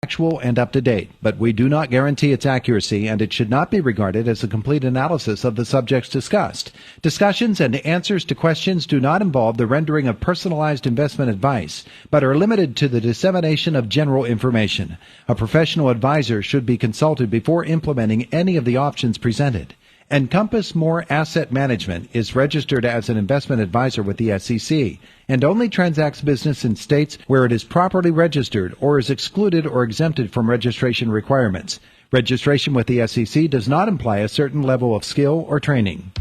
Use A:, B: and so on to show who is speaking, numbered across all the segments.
A: Actual and up to date, but we do not guarantee its accuracy, and it should not be regarded as a complete analysis of the subjects discussed. Discussions and answers to questions do not involve the rendering of personalized investment advice, but are limited to the dissemination of general information. A professional advisor should be consulted before implementing any of the options presented. Encompass More Asset Management is registered as an investment advisor with the SEC and only transacts business in states where it is properly registered or is excluded or exempted from registration requirements. Registration with the SEC does not imply a certain level of skill or training.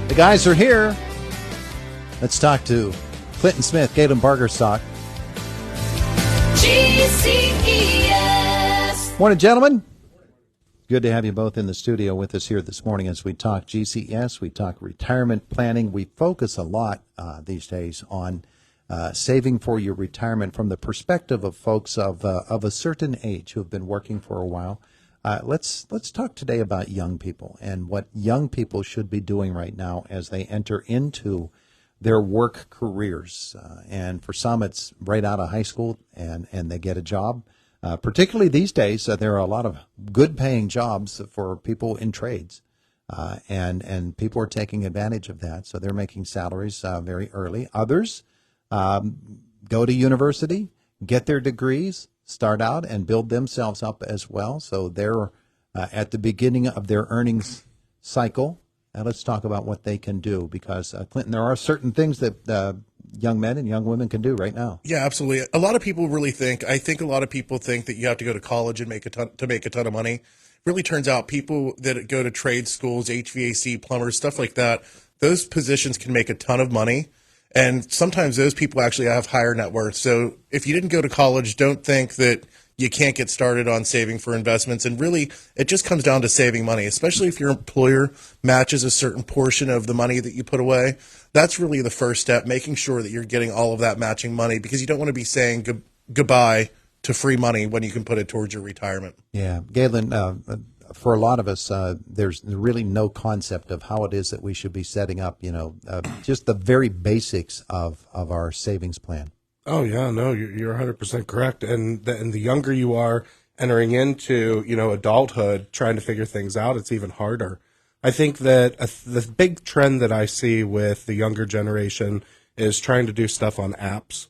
A: The guys are here. Let's talk to Clinton Smith, Galen Bargerstock.
B: GCES.
A: Morning, gentlemen. Good to have you both in the studio with us here this morning as we talk GCES, we talk retirement planning. We focus a lot these days on saving for your retirement from the perspective of folks of a certain age who have been working for a while. Let's talk today about young people and what young people should be doing right now as they enter into their work careers. And for some, it's right out of high school and they get a job. Particularly these days, there are a lot of good-paying jobs for people in trades, and people are taking advantage of that. So they're making salaries very early. Others go to university, get their degrees, start out, and build themselves up as well. So they're at the beginning of their earnings cycle. And let's talk about what they can do because, Clinton, there are certain things that young men and young women can do right now.
C: Yeah, absolutely. A lot of people I think a lot of people think that you have to go to college and make a ton of money. It really turns out people that go to trade schools, HVAC, plumbers, stuff like that, those positions can make a ton of money. And sometimes those people actually have higher net worth. So if you didn't go to college, don't think that you can't get started on saving for investments. And really, it just comes down to saving money, especially if your employer matches a certain portion of the money that you put away. That's really the first step, making sure that you're getting all of that matching money because you don't want to be saying goodbye to free money when you can put it towards your retirement.
A: Yeah. Galen, for a lot of us, there's really no concept of how it is that we should be setting up, just the very basics of our savings plan.
D: Oh, yeah, no, you're 100% correct. And the younger you are entering into, adulthood, trying to figure things out, it's even harder. I think that the big trend that I see with the younger generation is trying to do stuff on apps.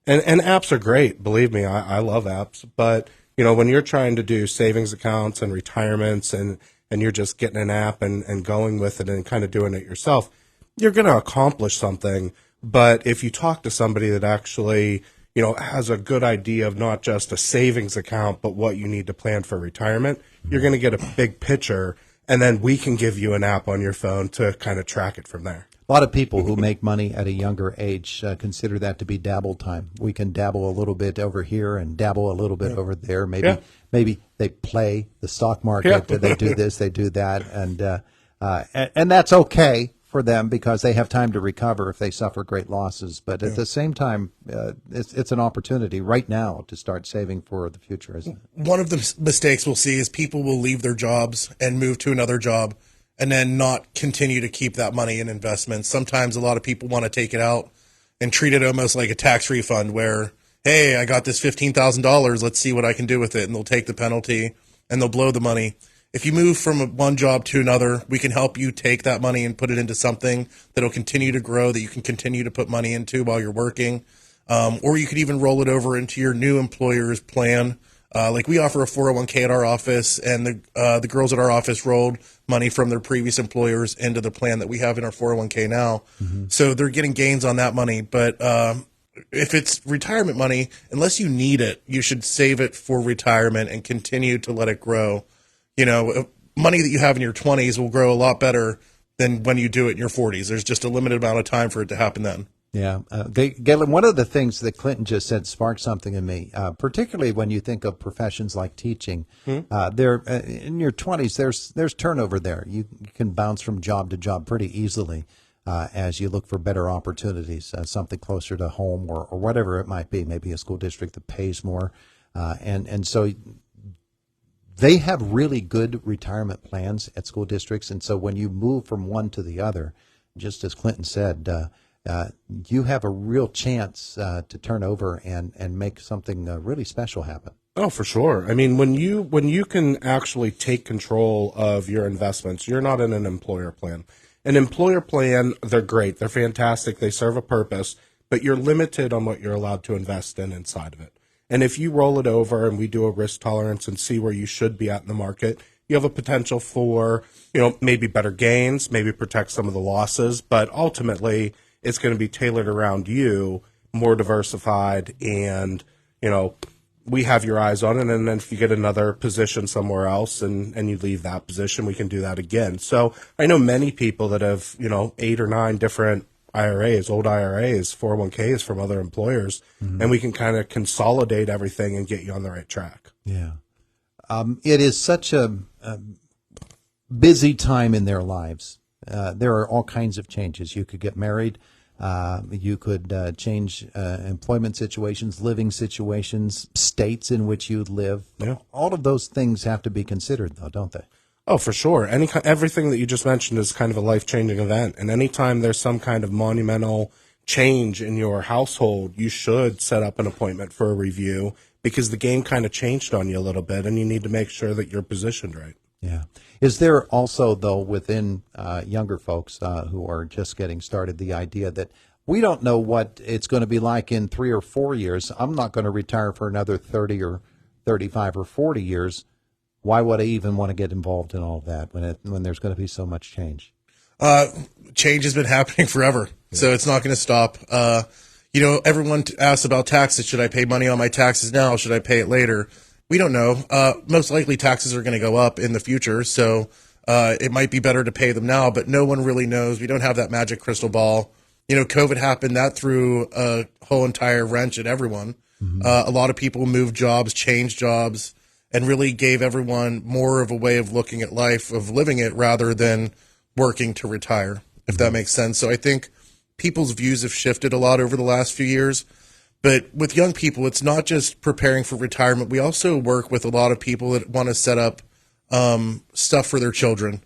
D: And apps are great, believe me, I love apps. But, when you're trying to do savings accounts and retirements and you're just getting an app and going with it and kind of doing it yourself, you're going to accomplish something. But if you talk to somebody that actually, has a good idea of not just a savings account, but what you need to plan for retirement, you're going to get a big picture, and then we can give you an app on your phone to kind of track it from there.
A: A lot of people who make money at a younger age consider that to be dabble time. We can dabble a little bit over here and dabble a little bit over there. Maybe they play the stock market. Yeah. They do this, they do that, and that's okay for them because they have time to recover if they suffer great losses. But at the same time, it's an opportunity right now to start saving for the future, isn't it?
C: One of the mistakes we'll see is people will leave their jobs and move to another job and then not continue to keep that money in investments. Sometimes a lot of people want to take it out and treat it almost like a tax refund where, hey, I got this $15,000, let's see what I can do with it. And they'll take the penalty and they'll blow the money. If you move from one job to another, we can help you take that money and put it into something that will continue to grow, that you can continue to put money into while you're working. Or you could even roll it over into your new employer's plan. Like we offer a 401k at our office, and the girls at our office rolled money from their previous employers into the plan that we have in our 401k now. Mm-hmm. So they're getting gains on that money. But if it's retirement money, unless you need it, you should save it for retirement and continue to let it grow. Money that you have in your 20s will grow a lot better than when you do it in your 40s. There's just a limited amount of time for it to happen then.
A: Yeah. Galen, one of the things that Clinton just said sparked something in me, particularly when you think of professions like teaching. There in your 20s, there's turnover there. You can bounce from job to job pretty easily as you look for better opportunities, something closer to home or whatever it might be, maybe a school district that pays more. And so they have really good retirement plans at school districts. And so when you move from one to the other, just as Clinton said, you have a real chance to turn over and make something really special happen.
D: Oh, for sure. I mean, when you can actually take control of your investments, you're not in an employer plan. An employer plan, they're great. They're fantastic. They serve a purpose, but you're limited on what you're allowed to invest in inside of it. And if you roll it over and we do a risk tolerance and see where you should be at in the market, you have a potential for, maybe better gains, maybe protect some of the losses, but ultimately it's going to be tailored around you, more diversified, and, we have your eyes on it. And then if you get another position somewhere else and you leave that position, we can do that again. So I know many people that have, 8 or 9 different IRAs, old IRAs, 401ks from other employers, and we can kind of consolidate everything and get you on the right track.
A: Yeah. It is such a busy time in their lives. There are all kinds of changes. You could get married. You could change employment situations, living situations, states in which you live.
D: Yeah.
A: All of those things have to be considered, though, don't they?
D: Oh, for sure. Everything that you just mentioned is kind of a life-changing event. And anytime there's some kind of monumental change in your household, you should set up an appointment for a review because the game kind of changed on you a little bit and you need to make sure that you're positioned right.
A: Yeah. Is there also, though, within younger folks who are just getting started, the idea that we don't know what it's going to be like in 3 or 4 years? I'm not going to retire for another 30 or 35 or 40 years. Why would I even want to get involved in all of that when there's going to be so much change?
C: Change has been happening forever, so it's not going to stop. Everyone asks about taxes. Should I pay money on my taxes now? Should I pay it later? We don't know. Most likely taxes are going to go up in the future, so it might be better to pay them now, but no one really knows. We don't have that magic crystal ball. COVID happened. That threw a whole entire wrench at everyone. A lot of people moved jobs, changed jobs, and really gave everyone more of a way of looking at life, of living it, rather than working to retire, if that makes sense. So I think people's views have shifted a lot over the last few years. But with young people, it's not just preparing for retirement. We also work with a lot of people that want to set up stuff for their children.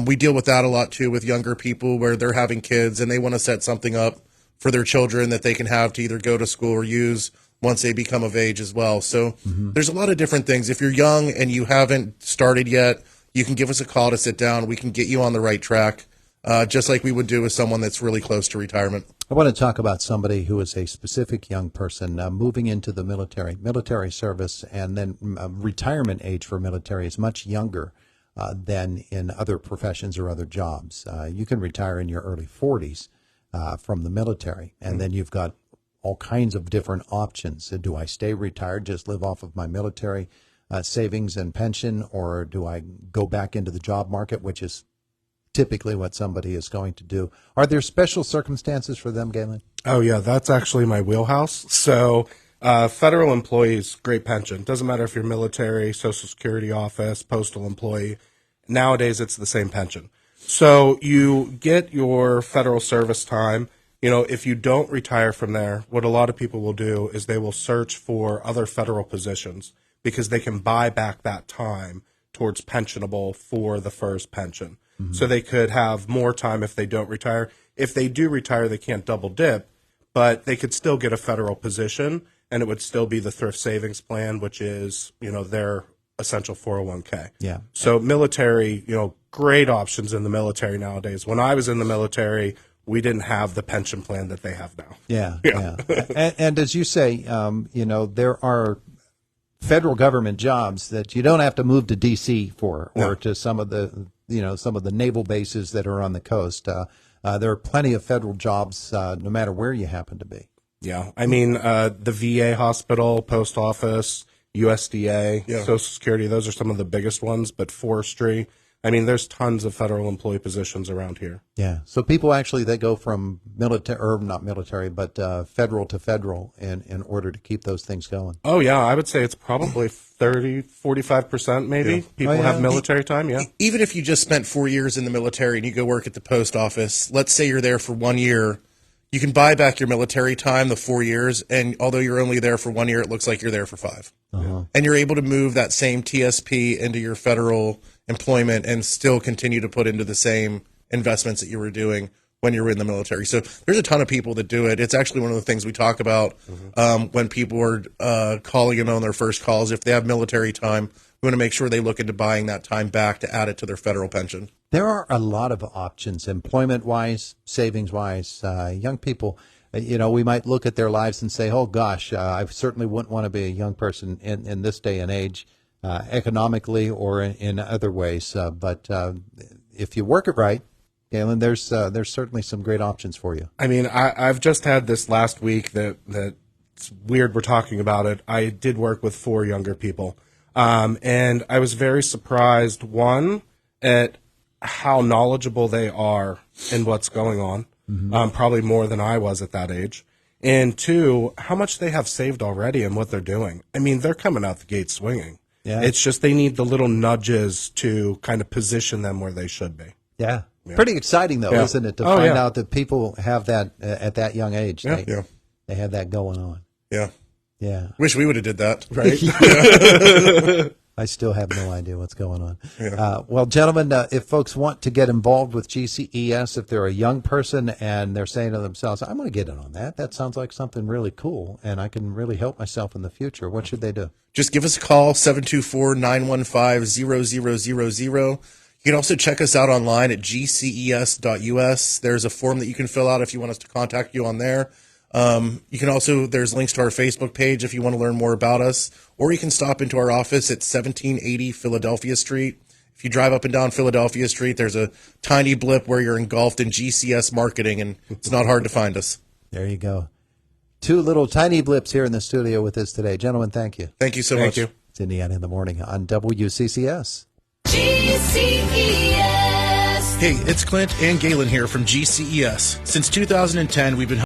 C: We deal with that a lot, too, with younger people where they're having kids and they want to set something up for their children that they can have to either go to school or use once they become of age as well. So there's a lot of different things. If you're young and you haven't started yet, you can give us a call to sit down. We can get you on the right track, just like we would do with someone that's really close to retirement.
A: I want to talk about somebody who is a specific young person moving into the military service, and then retirement age for military is much younger than in other professions or other jobs. You can retire in your early 40s from the military, and then you've got all kinds of different options. Do I stay retired, just live off of my military savings and pension, or do I go back into the job market, which is typically what somebody is going to do? Are there special circumstances for them, Galen?
D: Oh, yeah, that's actually my wheelhouse. So federal employees, great pension. Doesn't matter if you're military, Social Security office, postal employee. Nowadays, it's the same pension. So you get your federal service time. If you don't retire from there, what a lot of people will do is they will search for other federal positions because they can buy back that time towards pensionable for the first pension. So they could have more time if they don't retire. If they do retire, they can't double dip, but they could still get a federal position, and it would still be the thrift savings plan, which is, their essential 401k.
A: Yeah.
D: So military, great options in the military nowadays. When I was in the military, we didn't have the pension plan that they have now.
A: Yeah. And as you say, there are federal government jobs that you don't have to move to D.C. for, or to some of the naval bases that are on the coast. There are plenty of federal jobs, no matter where you happen to be.
D: Yeah. I mean, the VA hospital, post office, USDA, Social Security, those are some of the biggest ones, but forestry. I mean, there's tons of federal employee positions around here.
A: Yeah. So people actually, they go from military, or not military, but federal to federal in order to keep those things going.
D: Oh, yeah. I would say it's probably 45% maybe.
C: Yeah.
D: People have military time,
C: Even if you just spent 4 years in the military and you go work at the post office, let's say you're there for 1 year, you can buy back your military time, the 4 years, and although you're only there for 1 year, it looks like you're there for 5. And you're able to move that same TSP into your federal employment and still continue to put into the same investments that you were doing when you're in the military. So there's a ton of people that do it. It's actually one of the things we talk about when people are calling in on their first calls. If they have military time, we want to make sure they look into buying that time back to add it to their federal pension.
A: There are a lot of options, employment-wise, savings-wise. Young people, we might look at their lives and say, oh, gosh, I certainly wouldn't want to be a young person in this day and age, economically or in other ways. But if you work it right, Galen, there's certainly some great options for you.
D: I mean, I've just had this last week that it's weird we're talking about it. I did work with 4 younger people, and I was very surprised, one, at how knowledgeable they are in what's going on, probably more than I was at that age, and 2, how much they have saved already and what they're doing. I mean, they're coming out the gate swinging.
A: Yeah.
D: It's just they need the little nudges to kind of position them where they should be.
A: Yeah. Pretty exciting, though, isn't it, to find out that people have that at that young age.
C: Yeah.
A: They have that going on.
C: Yeah.
A: Yeah.
C: Wish we would have did that. Right?
A: I still have no idea what's going on.
C: Yeah.
A: Well, gentlemen, if folks want to get involved with GCES, if they're a young person and they're saying to themselves, I'm going to get in on that. That sounds like something really cool, and I can really help myself in the future. What should they do?
C: Just give us a call, 724-915-0000. You can also check us out online at gces.us. There's a form that you can fill out if you want us to contact you on there. You can also, there's links to our Facebook page if you want to learn more about us, or you can stop into our office at 1780 Philadelphia Street. If you drive up and down Philadelphia Street, there's a tiny blip where you're engulfed in GCS marketing, and it's not hard to find us.
A: There you go. 2 little tiny blips here in the studio with us today. Gentlemen, thank you.
C: Thank you so much.
D: Thank you.
A: It's Indiana in the Morning on WCCS.
B: GCES.
C: Hey, it's Clint and Galen here from GCES. Since 2010, we've been